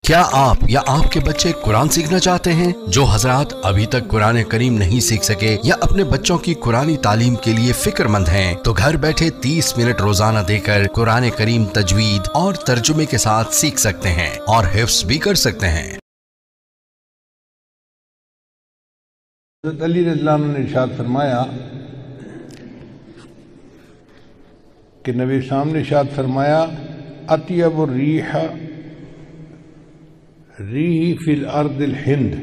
کیا آپ یا آپ کے بچے قرآن سیکھنا چاہتے ہیں؟ جو حضرات ابھی تک قرآن کریم نہیں سیکھ سکے یا اپنے بچوں کی قرآنی تعلیم کے لیے فکر مند ہیں تو گھر بیٹھے 30 منٹ روزانہ دے کر قرآن کریم تجوید اور ترجمے کے ساتھ سیکھ سکتے ہیں اور حفظ بھی کر سکتے ہیں۔ حضرت علی رضی اللہ عنہ نے ارشاد فرمایا کہ نبی صاحب نے ارشاد فرمایا اطیب الریح ریح فی الارض الہند،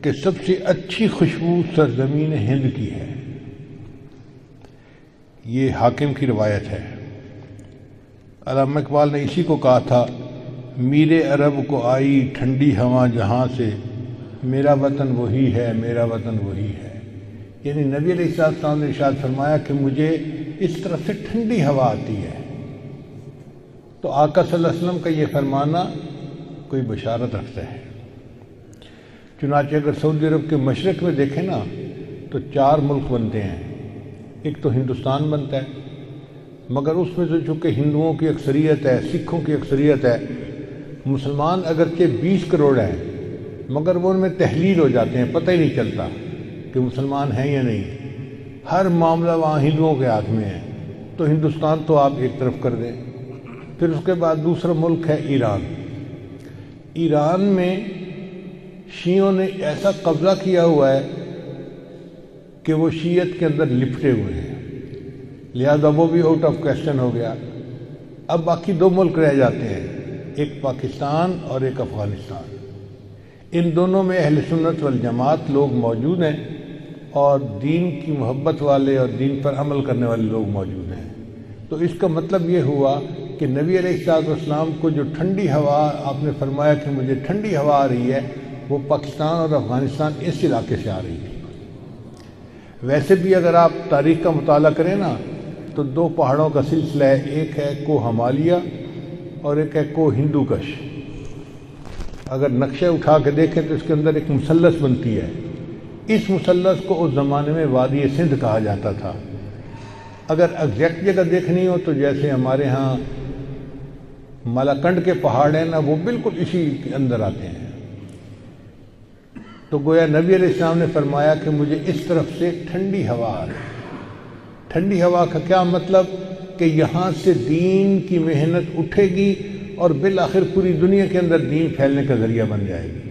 کہ سب سے اچھی خوشبو سرزمین ہند کی ہے۔ یہ حاکم کی روایت ہے۔ علامہ اقبال نے اسی کو کہا تھا، میرے عرب کو آئی ٹھنڈی ہوا جہاں سے، میرا وطن وہی ہے، میرا وطن وہی ہے۔ یعنی نبی علیہ السلام نے ارشاد فرمایا کہ مجھے اس طرف سے ٹھنڈی ہوا آتی ہے۔ تو آقا صلی اللہ علیہ وسلم کا یہ فرمانا کوئی بشارت رکھتا ہے۔ چنانچہ اگر سعودی عرب کے مشرق میں دیکھیں نا تو 4 ملک بنتے ہیں۔ ایک تو ہندوستان بنتا ہے، مگر اس میں تو چونکہ ہندوؤں کی اکثریت ہے، سکھوں کی اکثریت ہے، مسلمان اگرچہ 20 کروڑ ہیں مگر وہ ان میں تحلیل ہو جاتے ہیں، پتہ ہی نہیں چلتا کہ مسلمان ہیں یا نہیں۔ ہر معاملہ وہاں ہندوؤں کے ہاتھ میں ہے، تو ہندوستان تو آپ ایک طرف کر دیں۔ پھر اس کے بعد دوسرا ملک ہے ایران۔ ایران میں شیعوں نے ایسا قبضہ کیا ہوا ہے کہ وہ شیعت کے اندر لپٹے ہوئے ہیں، لہذا وہ بھی آؤٹ آف کویسچن ہو گیا۔ اب باقی 2 ملک رہ جاتے ہیں، ایک پاکستان اور ایک افغانستان۔ ان دونوں میں اہل سنت والجماعت لوگ موجود ہیں اور دین کی محبت والے اور دین پر عمل کرنے والے لوگ موجود ہیں۔ تو اس کا مطلب یہ ہوا کہ نبی علیہ السلام کو جو ٹھنڈی ہوا آپ نے فرمایا کہ مجھے ٹھنڈی ہوا آ رہی ہے، وہ پاکستان اور افغانستان اس علاقے سے آ رہی تھی۔ ویسے بھی اگر آپ تاریخ کا مطالعہ کریں نا تو 2 پہاڑوں کا سلسلہ ہے، ایک ہے کوہ ہمالیہ اور ایک ہے کوہ ہندو کش۔ اگر نقشہ اٹھا کے دیکھیں تو اس کے اندر ایک مثلث بنتی ہے۔ اس مثلث کو اس زمانے میں وادی سندھ کہا جاتا تھا۔ اگر ایگزیکٹ جگہ دیکھنی ہو تو جیسے ہمارے ہاں مالاکنڈ کے پہاڑ ہیں نا، وہ بالکل اسی کے اندر آتے ہیں۔ تو گویا نبی علیہ السلام نے فرمایا کہ مجھے اس طرف سے ٹھنڈی ہوا آ رہی ہے۔ ٹھنڈی ہوا کا کیا مطلب کہ یہاں سے دین کی محنت اٹھے گی اور بالآخر پوری دنیا کے اندر دین پھیلنے کا ذریعہ بن جائے گی۔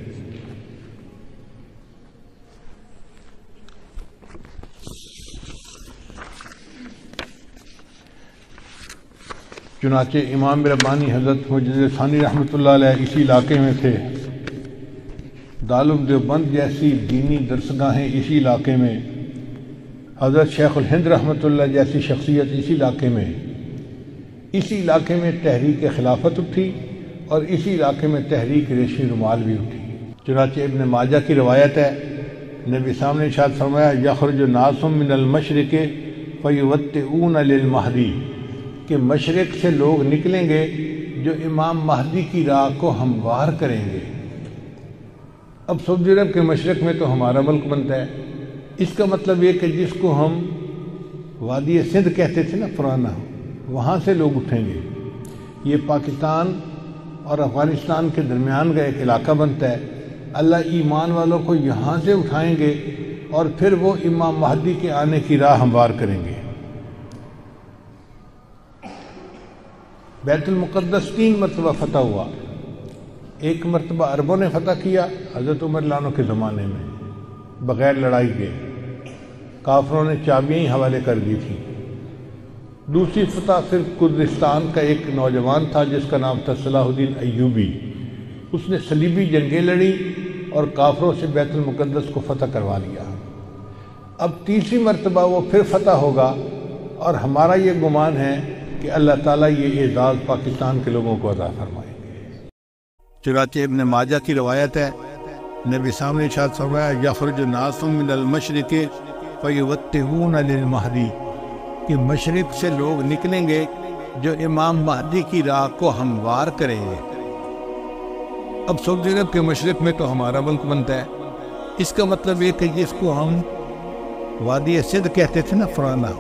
چنانچہ امام ربانی حضرت مجدد ثانی رحمۃ اللہ علیہ اسی علاقے میں تھے۔ دارالعلوم دیوبند جیسی دینی درسگاہیں اسی علاقے میں، حضرت شیخ الہند رحمۃ اللہ جیسی شخصیت اسی علاقے میں۔ اسی علاقے میں تحریک خلافت اٹھی اور اسی علاقے میں تحریک ریشمی رومال بھی اٹھی۔ چنانچہ ابن ماجہ کی روایت ہے، نبی صاحب نے ارشاد فرمایا یخرج ناس من المشرق فیوطئون للمہدی، کہ مشرق سے لوگ نکلیں گے جو امام مہدی کی راہ کو ہموار کریں گے۔ اب سعودی عرب کے مشرق میں تو ہمارا ملک بنتا ہے۔ اس کا مطلب یہ کہ جس کو ہم وادی سندھ کہتے تھے نا پرانا، وہاں سے لوگ اٹھیں گے۔ یہ پاکستان اور افغانستان کے درمیان کا ایک علاقہ بنتا ہے۔ اللہ ایمان والوں کو یہاں سے اٹھائیں گے اور پھر وہ امام مہدی کے آنے کی راہ ہموار کریں گے۔ بیت المقدس 3 مرتبہ فتح ہوا۔ ایک مرتبہ عربوں نے فتح کیا حضرت عمر رضی اللہ عنہ کے زمانے میں بغیر لڑائی کے، کافروں نے چابیاں ہی حوالے کر دی تھی۔ دوسری فتح پھر کردستان کا ایک نوجوان تھا جس کا نام تھا صلاح الدین ایوبی، اس نے صلیبی جنگیں لڑی اور کافروں سے بیت المقدس کو فتح کروا لیا۔ اب تیسری مرتبہ وہ پھر فتح ہوگا اور ہمارا یہ گمان ہے کہ اللہ تعالیٰ یہ اعزاز پاکستان کے لوگوں کو عطا فرمائیں گے۔ چنانچہ ابن ماجہ کی روایت ہے، نبی صاحب نے ارشاد فرمایا یخرج ناس من المشرق فیوطئون للمہدی، کہ مشرق سے لوگ نکلیں گے جو امام مہدی کی راہ کو ہموار کریں گے۔ اب سعودی عرب کے مشرق میں تو ہمارا ملک بنتا ہے۔ اس کا مطلب یہ کہ جس کو ہم وادی سندھ کہتے تھے نا پرانا،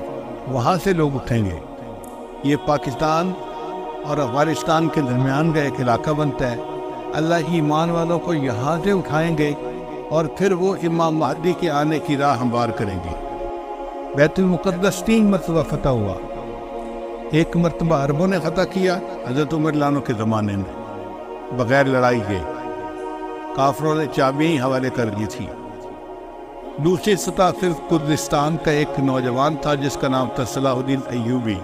وہاں سے لوگ اٹھیں گے۔ یہ پاکستان اور افغانستان کے درمیان کا ایک علاقہ بنتا ہے۔ اللہ ایمان والوں کو یہاں سے اٹھائیں گے اور پھر وہ امام مہدی کے آنے کی راہ ہموار کریں گے۔ بیت المقدس 3 مرتبہ فتح ہوا۔ ایک مرتبہ عربوں نے فتح کیا حضرت عمر لانو کے زمانے میں بغیر لڑائی کے، کافروں نے چابیاں ہی حوالے کر دی تھی۔ دوسری سطح صرف کردستان کا ایک نوجوان تھا جس کا نام تھا صلاح الدین ایوبی،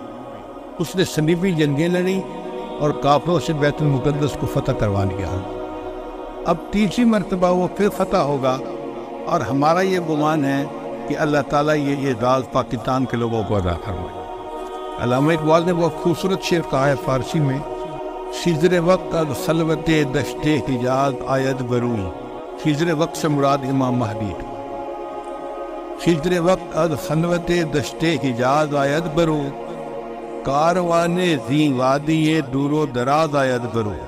اس نے صلیبی جنگیں لڑیں اور کافروں سے بیت المقدس کو فتح کروا لیا۔ اب تیسری مرتبہ وہ پھر فتح ہوگا، اور ہمارا یہ گمان ہے کہ اللہ تعالیٰ یہ اعزاز پاکستان کے لوگوں کو ادا فرمائے۔ علامہ اقبال نے بہت خوبصورت شعر کہا ہے فارسی میں، خضر وقت از خلوت دشت حجاز آید برون۔ خضر وقت سے مراد امام مہدی۔ خضر وقت از خلوت دشت حجاز آید برون، کاروان زی وادی دور و دراز آید برون۔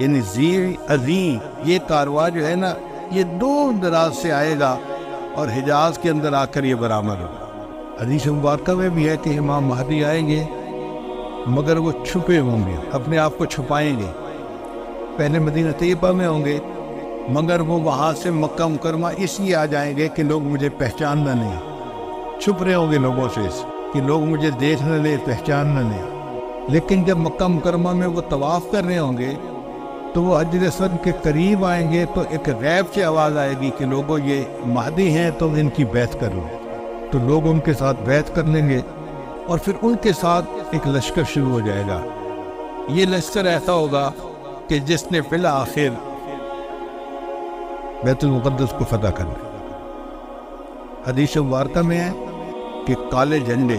یعنی زی عظیم یہ کارواں جو ہے نا، یہ دور دراز سے آئے گا اور حجاز کے اندر آ کر یہ برآمد ہوگا۔ حدیث مبارکہ میں بھی ہے کہ امام مہدی آئیں گے مگر وہ چھپے ہوں گے، اپنے آپ کو چھپائیں گے۔ پہلے مدینہ طیبہ میں ہوں گے مگر وہ وہاں سے مکہ مکرمہ اس لیے آ جائیں گے کہ لوگ مجھے پہچاننا نہیں، چھپ رہے ہوں گے لوگوں سے کہ لوگ مجھے دیکھ نہ لیں، پہچان نہ لیں۔ لیکن جب مکہ مکرمہ میں وہ طواف کر رہے ہوں گے تو وہ حجر اسود کے قریب آئیں گے تو ایک غیب سے آواز آئے گی کہ لوگوں یہ مہدی ہیں تو ان کی بیعت کر لو، تو لوگ ان کے ساتھ بیعت کر لیں گے اور پھر ان کے ساتھ ایک لشکر شروع ہو جائے گا۔ یہ لشکر ایسا ہوگا کہ جس نے بالآخر بیت المقدس کو فتح کرنا۔ حدیث مبارکہ میں ہے کہ کالے جھنڈے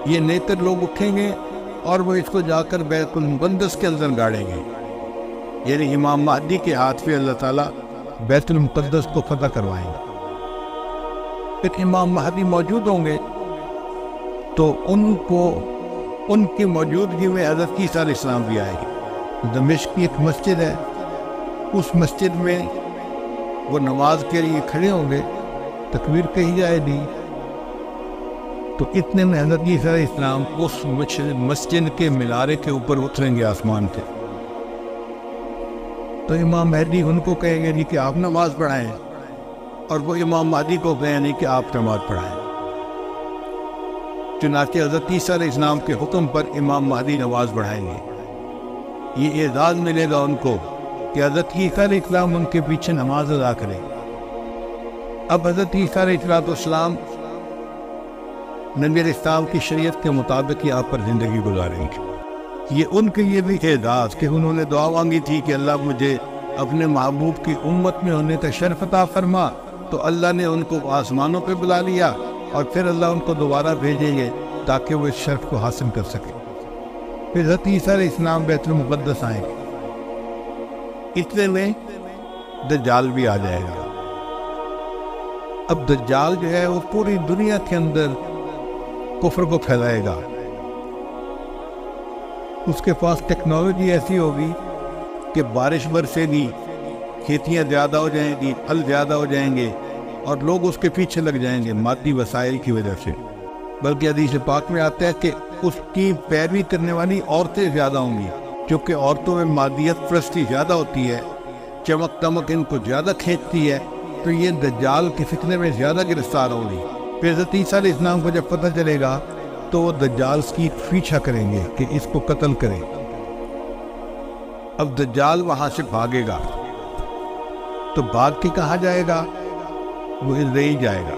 یہ نیتر لوگ اٹھیں گے اور وہ اس کو جا کر بیت المقدس کے اندر گاڑیں گے، یعنی امام مہدی کے ہاتھ پہ اللہ تعالیٰ بیت المقدس کو فتح کروائیں گے۔ پھر امام مہدی موجود ہوں گے تو ان کی موجودگی میں حضرت عیسیٰ علیہ السلام بھی آئے گی۔ دمشق کی ایک مسجد ہے، اس مسجد میں وہ نماز کے لیے کھڑے ہوں گے، تکبیر کہی جائے گی تو اتنے میں حضرت عیسیٰ علیہ السلام اس مسجد کے مینارے کے اوپر اتریں گے آسمان سے، تو امام مہدی ان کو کہیں گے نہیں کہ آپ نماز پڑھائیں، اور وہ امام مہدی کو کہیں نہیں کہ آپ نماز پڑھائیں۔ چنانچہ حضرت عیسیٰ علیہ السلام کے حکم پر امام مہدی نماز پڑھائیں گے۔ یہ اعزاز ملے گا ان کو کہ حضرت عیسیٰ علیہ السلام ان کے پیچھے نماز ادا کریں۔ اب حضرت عیسیٰ علیہ السلام نبی علیہ السلام کی شریعت کے مطابق یہاں پر زندگی گزاریں گے۔ یہ ان کے لیے بھی اعزاز کہ انہوں نے دعا مانگی تھی کہ اللہ مجھے اپنے محبوب کی امت میں ہونے کا شرف عطا فرما، تو اللہ نے ان کو آسمانوں پہ بلا لیا اور پھر اللہ ان کو دوبارہ بھیجیں گے تاکہ وہ اس شرف کو حاصل کر سکے۔ پھر حضرت عیسیٰ علیہ السلام بیت المقدس آئیں گے، اتنے میں دجال بھی آ جائے گا۔ اب دجال جو ہے وہ پوری دنیا کے اندر کفر کو پھیلائے گا۔ اس کے پاس ٹیکنالوجی ایسی ہوگی کہ بارش برسے گی، کھیتیاں زیادہ ہو جائیں گی، پھل زیادہ ہو جائیں گے اور لوگ اس کے پیچھے لگ جائیں گے مادی وسائل کی وجہ سے۔ بلکہ حدیث پاک میں آتا ہے کہ اس کی پیروی کرنے والی عورتیں زیادہ ہوں گی، کیونکہ عورتوں میں مادیت پرستی زیادہ ہوتی ہے، چمک دمک ان کو زیادہ کھینچتی ہے، تو یہ دجال کے فتنے میں زیادہ گرفتار ہوں گی۔ پھر حضرت عیسیٰ علیہ السلام کو جب پتہ چلے گا تو وہ دجال کی پیچھا کریں گے کہ اس کو قتل کریں۔ اب دجال وہاں سے بھاگے گا تو بھاگ کے کہاں جائے گا؟ وہ اسرائیل جائے گا،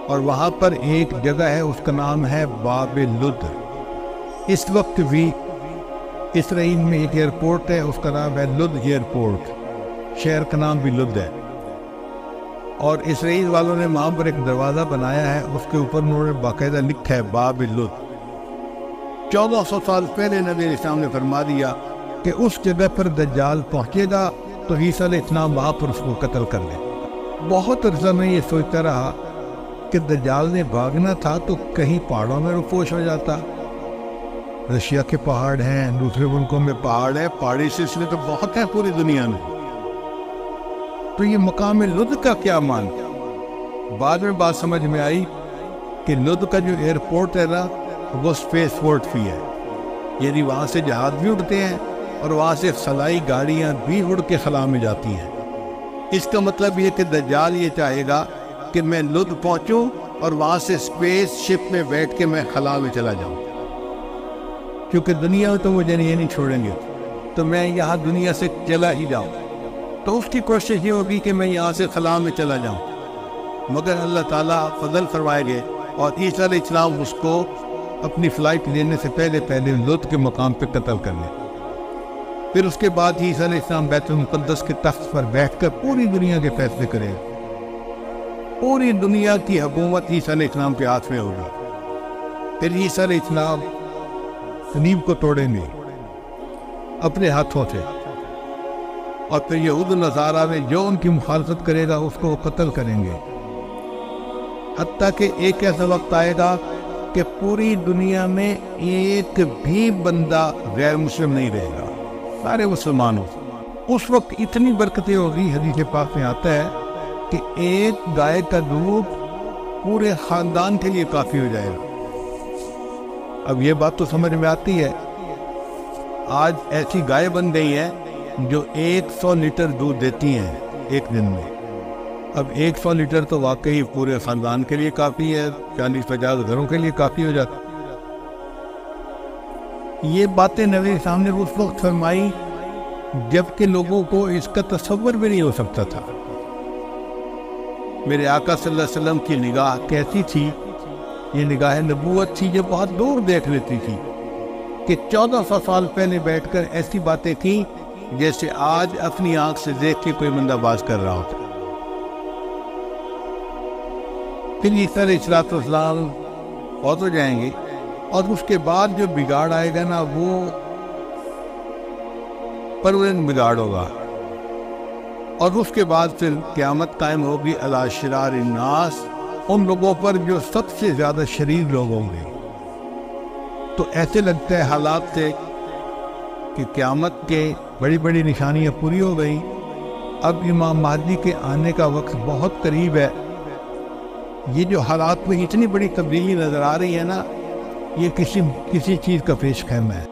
اور وہاں پر ایک جگہ ہے اس کا نام ہے باب لد۔ اس وقت بھی اسرائیل میں ایک ایئرپورٹ ہے، اس کا نام ہے لد ایئرپورٹ، شہر کا نام بھی لد ہے، اور اسرائیل والوں نے وہاں پر ایک دروازہ بنایا ہے، اس کے اوپر انہوں نے باقاعدہ لکھا ہے باب لد۔ 1400 سال پہلے نبی علیہ السلام نے فرما دیا کہ اس جگہ پر دجال پہنچے گا تو عیسیٰ علیہ السلام وہاں پر اس کو قتل کر لیں۔ بہت عرصہ میں یہ سوچتا رہا کہ دجال نے بھاگنا تھا تو کہیں پہاڑوں میں رفوش ہو جاتا۔ رشیا کے پہاڑ ہیں، دوسرے ملکوں میں پہاڑ ہیں، پہاڑی سلسلے تو بہت ہیں پوری دنیا میں، تو یہ مقام لد کا کیا مان؟ بعد میں بات سمجھ میں آئی کہ لد کا جو ایئرپورٹ ہے نا وہ اسپیس پورٹ بھی ہے، یعنی وہاں سے جہاز بھی اڑتے ہیں اور وہاں سے خلائی گاڑیاں بھی اڑ کے خلا میں جاتی ہیں۔ اس کا مطلب یہ کہ دجال یہ چاہے گا کہ میں لطف پہنچوں اور وہاں سے اسپیس شپ میں بیٹھ کے میں خلا میں چلا جاؤں، کیونکہ دنیا میں تو مجھے یہ نہیں چھوڑیں گے، تو میں یہاں دنیا سے چلا ہی جاؤں۔ تو اس کی کوشش یہ ہوگی کہ میں یہاں سے خلا میں چلا جاؤں، مگر اللہ تعالیٰ فضل فرمائے گے اور عیسیٰ علیہ السلام اس کو اپنی فلائٹ لینے سے پہلے لط کے مقام پہ قتل کر لیں۔ پھر اس کے بعد عیسیٰ علیہ السلام بیت المقدس کے تخت پر بیٹھ کر پوری دنیا کے فیصلے کریں گے۔ پوری دنیا کی حکومت عیسیٰ علیہ السلام کے ہاتھ میں ہوگی۔ پھر عیسیٰ علیہ السلام صلیب کو توڑیں گے اپنے ہاتھوں سے، اور پھر یہود و نصارہ میں جو ان کی مخالفت کرے گا اس کو وہ قتل کریں گے، حتیٰ کہ ایک ایسا وقت آئے گا کہ پوری دنیا میں ایک بھی بندہ غیر مسلم نہیں رہے گا، سارے مسلمان ہو۔ اس وقت اتنی برکتیں ہوگی، حدیث پاک میں آتا ہے کہ ایک گائے کا دودھ پورے خاندان کے لیے کافی ہو جائے گا۔ اب یہ بات تو سمجھ میں آتی ہے، آج ایسی گائے بن گئی ہیں جو 100 لیٹر دودھ دیتی ہیں ایک دن میں۔ اب 100 لیٹر تو واقعی پورے خاندان کے لیے کافی ہے، 40-50 گھروں کے لیے کافی ہو جاتا۔ یہ باتیں نبی سامنے اس وقت فرمائی جبکہ لوگوں کو اس کا تصور بھی نہیں ہو سکتا تھا۔ میرے آقا صلی اللہ علیہ وسلم کی نگاہ کیسی تھی؟ یہ نگاہ نبوت تھی جو بہت دور دیکھ لیتی تھی، کہ 1400 سال پہلے بیٹھ کر ایسی باتیں کی جیسے آج اپنی آنکھ سے دیکھ کے کوئی بندہ باز کر رہا ہوتا۔ پھر عیسیٰ علیہ السلام فوت ہو جائیں گے، اور اس کے بعد جو بگاڑ آئے گا نا وہ پرماننٹ بگاڑ ہوگا، اور اس کے بعد پھر قیامت قائم ہوگی علی شرار الناس، ان لوگوں پر جو سب سے زیادہ شریر لوگ ہوں گے۔ تو ایسے لگتا ہے حالات سے کہ قیامت کے بڑی بڑی نشانیاں پوری ہو گئی، اب امام مہدی کے آنے کا وقت بہت قریب ہے۔ یہ جو حالات میں اتنی بڑی تبدیلی نظر آ رہی ہے نا، یہ کسی چیز کا پیش خیمہ ہے۔